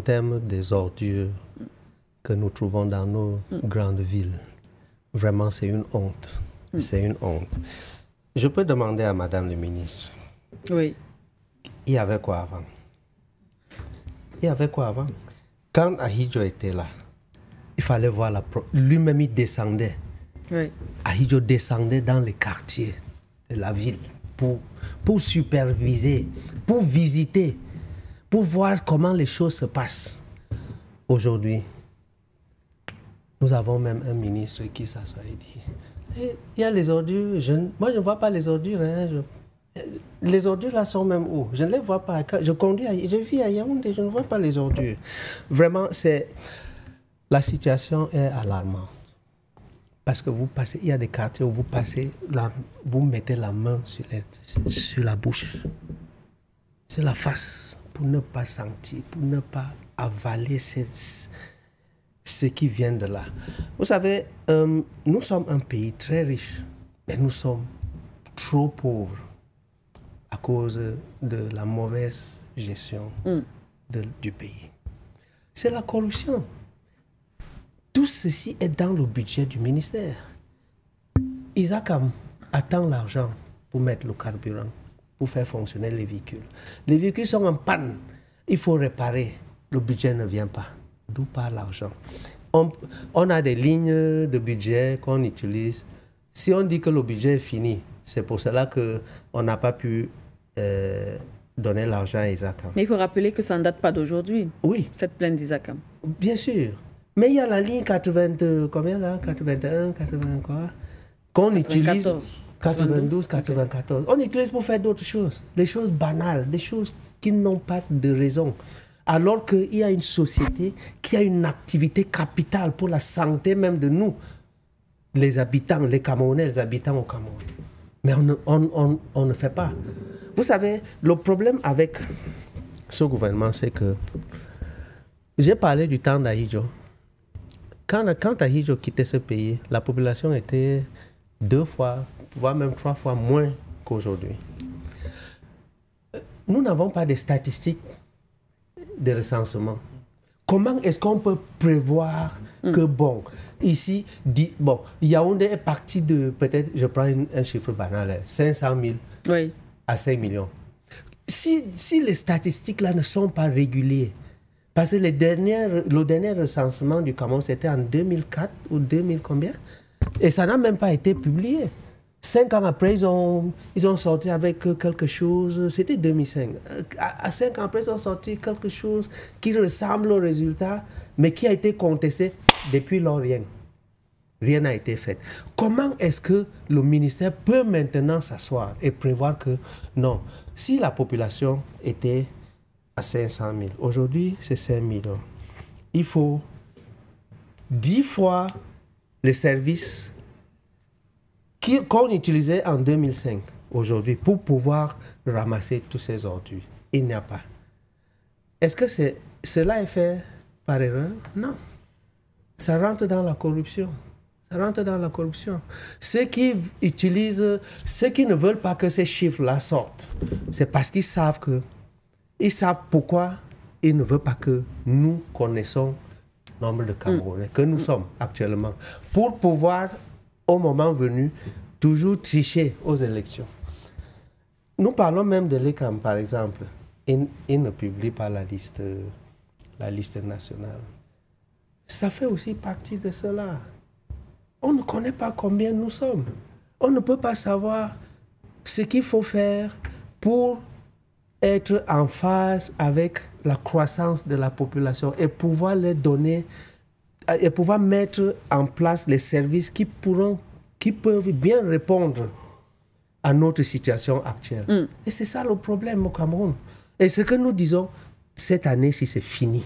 termes des ordures que nous trouvons dans nos grandes villes, vraiment, c'est une honte. C'est une honte. Je peux demander à Madame le ministre. Oui. Il y avait quoi avant? Il y avait quoi avant? Quand Ahidjo était là, il fallait voir la... Lui-même, il descendait. Oui. Ahidjo descendait dans les quartiers de la ville pour superviser, pour visiter, pour voir comment les choses se passent. Aujourd'hui, nous avons même un ministre qui s'assoit et dit, il y a les ordures, moi je ne vois pas les ordures. Hein, les ordures là sont même où? Je ne les vois pas. Quand je conduis, je vis à Yaoundé, je ne vois pas les ordures. Vraiment, la situation est alarmante. Parce que vous passez, il y a des quartiers où vous passez, vous mettez la main sur la bouche, sur la face, pour ne pas sentir, pour ne pas avaler ce qui vient de là. Vous savez, nous sommes un pays très riche, mais nous sommes trop pauvres à cause de la mauvaise gestion du pays. C'est la corruption. Tout ceci est dans le budget du ministère. Isakam attend l'argent pour mettre le carburant, pour faire fonctionner les véhicules. Les véhicules sont en panne. Il faut réparer. Le budget ne vient pas. D'où part l'argent? On a des lignes de budget qu'on utilise. Si on dit que le budget est fini, c'est pour cela qu'on n'a pas pu donner l'argent à Isakam. Mais il faut rappeler que ça ne date pas d'aujourd'hui. Oui. Cette plainte d'Isakam. Bien sûr. Mais il y a la ligne 82, combien là? 81, 80 quoi? Qu'on utilise. 92, 94. On utilise pour faire d'autres choses. Des choses banales, des choses qui n'ont pas de raison. Alors qu'il y a une société qui a une activité capitale pour la santé même de nous, les habitants, les Camerounais, les habitants au Cameroun. Mais on ne fait pas. Vous savez, le problème avec ce gouvernement, c'est que j'ai parlé du temps d'Ahidjo. Quand Ahidjo quittait ce pays, la population était 2 fois, voire même 3 fois moins qu'aujourd'hui. Nous n'avons pas de statistiques de recensement. Comment est-ce qu'on peut prévoir que, bon, ici, Yaoundé est parti de, peut-être, je prends un chiffre banal, 500 000 à 5 millions. Si les statistiques là ne sont pas régulières, parce que le dernier recensement du Cameroun, c'était en 2004 ou 2000 combien? Et ça n'a même pas été publié. 5 ans après, ils ont sorti avec quelque chose, c'était 2005. À 5 ans après, ils ont sorti quelque chose qui ressemble au résultat, mais qui a été contesté depuis lors, rien. Rien n'a été fait. Comment est-ce que le ministère peut maintenant s'asseoir et prévoir que, non, si la population était à 500 000. Aujourd'hui, c'est 5 millions. Il faut 10 fois les services qu'on utilisait en 2005 aujourd'hui pour pouvoir ramasser tous ces ordures. Il n'y a pas. Est-ce que cela est fait par erreur? Non. Ça rentre dans la corruption. Ça rentre dans la corruption. Ceux qui ne veulent pas que ces chiffres-là sortent, c'est parce qu'ils savent pourquoi ils ne veulent pas que nous connaissons le nombre de Camerounais que nous sommes actuellement, pour pouvoir, au moment venu, toujours tricher aux élections. Nous parlons même de l'ECAM, par exemple. Ils ne publient pas la liste nationale. Ça fait aussi partie de cela. On ne connaît pas combien nous sommes. On ne peut pas savoir ce qu'il faut faire pour être en phase avec la croissance de la population et pouvoir les donner, et pouvoir mettre en place les services qui peuvent bien répondre à notre situation actuelle. Et c'est ça le problème au Cameroun. Et ce que nous disons, cette année-ci, c'est fini.